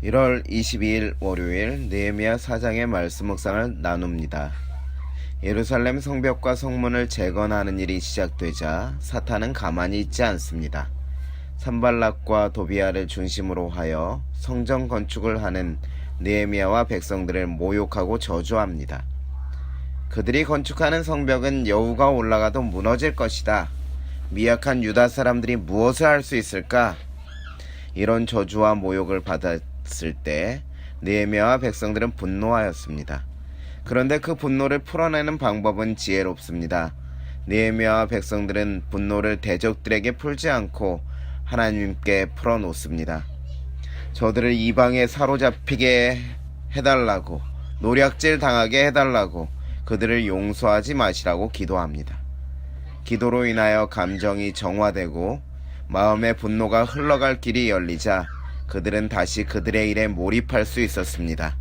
1월 22일 월요일 느헤미야 4장의 말씀 묵상을 나눕니다. 예루살렘 성벽과 성문을 재건하는 일이 시작되자 사탄은 가만히 있지 않습니다. 산발락과 도비아를 중심으로 하여 성전 건축을 하는 느헤미야와 백성들을 모욕하고 저주합니다. 그들이 건축하는 성벽은 여우가 올라가도 무너질 것이다. 미약한 유다 사람들이 무엇을 할 수 있을까? 이런 저주와 모욕을 받았을 때 느헤미야와 백성들은 분노하였습니다. 그런데 그 분노를 풀어내는 방법은 지혜롭습니다. 느헤미야와 백성들은 분노를 대적들에게 풀지 않고 하나님께 풀어놓습니다. 저들을 이방에 사로잡히게 해달라고, 노략질 당하게 해달라고, 그들을 용서하지 마시라고 기도합니다. 기도로 인하여 감정이 정화되고 마음의 분노가 흘러갈 길이 열리자 그들은 다시 그들의 일에 몰입할 수 있었습니다.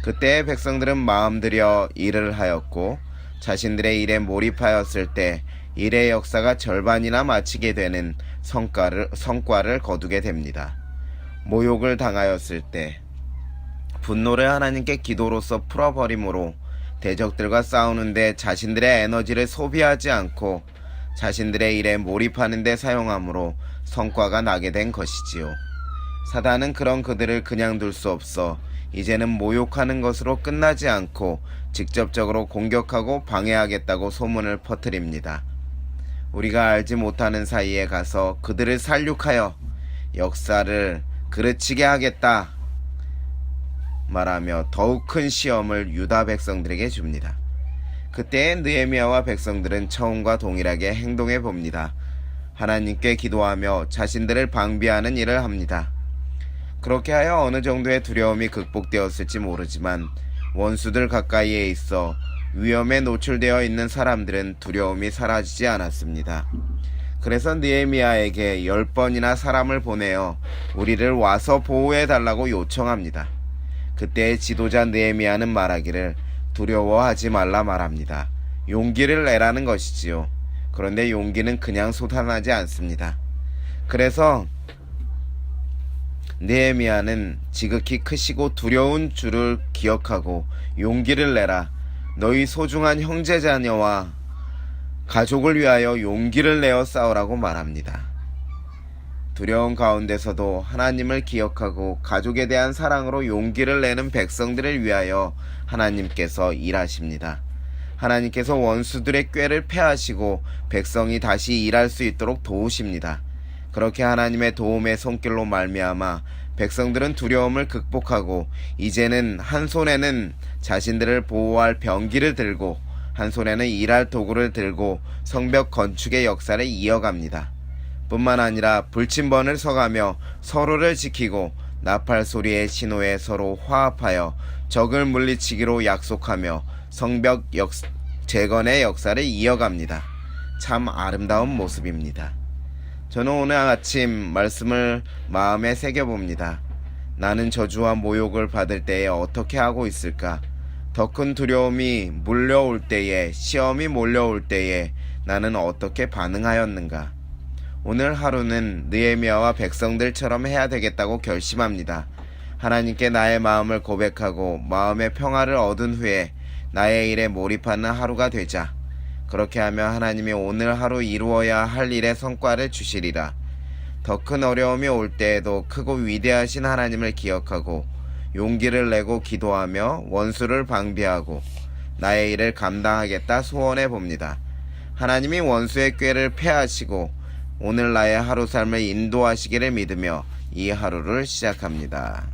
그때 백성들은 마음 들여 일을 하였고 자신들의 일에 몰입하였을 때 일의 역사가 절반이나 마치게 되는 성과를 거두게 됩니다. 모욕을 당하였을 때 분노를 하나님께 기도로서 풀어버림으로 대적들과 싸우는데 자신들의 에너지를 소비하지 않고 자신들의 일에 몰입하는 데 사용함으로 성과가 나게 된 것이지요. 사단은 그런 그들을 그냥 둘 수 없어 이제는 모욕하는 것으로 끝나지 않고 직접적으로 공격하고 방해하겠다고 소문을 퍼뜨립니다. 우리가 알지 못하는 사이에 가서 그들을 살육하여 역사를 그르치게 하겠다 말하며 더욱 큰 시험을 유다 백성들에게 줍니다. 그때 느헤미야와 백성들은 처음과 동일하게 행동해 봅니다. 하나님께 기도하며 자신들을 방비하는 일을 합니다. 그렇게 하여 어느 정도의 두려움이 극복되었을지 모르지만 원수들 가까이에 있어 위험에 노출되어 있는 사람들은 두려움이 사라지지 않았습니다. 그래서 느헤미야에게 10번이나 사람을 보내어 우리를 와서 보호해 달라고 요청합니다. 그때의 지도자 느헤미야는 말하기를 두려워하지 말라 말합니다. 용기를 내라는 것이지요. 그런데 용기는 그냥 솟아나지 않습니다. 그래서 느헤미야는 지극히 크시고 두려운 주를 기억하고 용기를 내라. 너희 소중한 형제자녀와 가족을 위하여 용기를 내어 싸우라고 말합니다. 두려운 가운데서도 하나님을 기억하고 가족에 대한 사랑으로 용기를 내는 백성들을 위하여 하나님께서 일하십니다. 하나님께서 원수들의 꾀를 패하시고 백성이 다시 일할 수 있도록 도우십니다. 그렇게 하나님의 도움의 손길로 말미암아 백성들은 두려움을 극복하고 이제는 한 손에는 자신들을 보호할 병기를 들고 한 손에는 일할 도구를 들고 성벽 건축의 역사를 이어갑니다. 뿐만 아니라 불침번을 서가며 서로를 지키고 나팔 소리의 신호에 서로 화합하여 적을 물리치기로 약속하며 성벽 재건의 역사를 이어갑니다. 참 아름다운 모습입니다. 저는 오늘 아침 말씀을 마음에 새겨봅니다. 나는 저주와 모욕을 받을 때에 어떻게 하고 있을까? 더 큰 두려움이 몰려올 때에, 시험이 몰려올 때에 나는 어떻게 반응하였는가? 오늘 하루는 느헤미야와 백성들처럼 해야 되겠다고 결심합니다. 하나님께 나의 마음을 고백하고 마음의 평화를 얻은 후에 나의 일에 몰입하는 하루가 되자. 그렇게 하면 하나님이 오늘 하루 이루어야 할 일의 성과를 주시리라. 더 큰 어려움이 올 때에도 크고 위대하신 하나님을 기억하고 용기를 내고 기도하며 원수를 방비하고 나의 일을 감당하겠다 소원해 봅니다. 하나님이 원수의 꾀를 패하시고 오늘 나의 하루 삶을 인도하시기를 믿으며 이 하루를 시작합니다.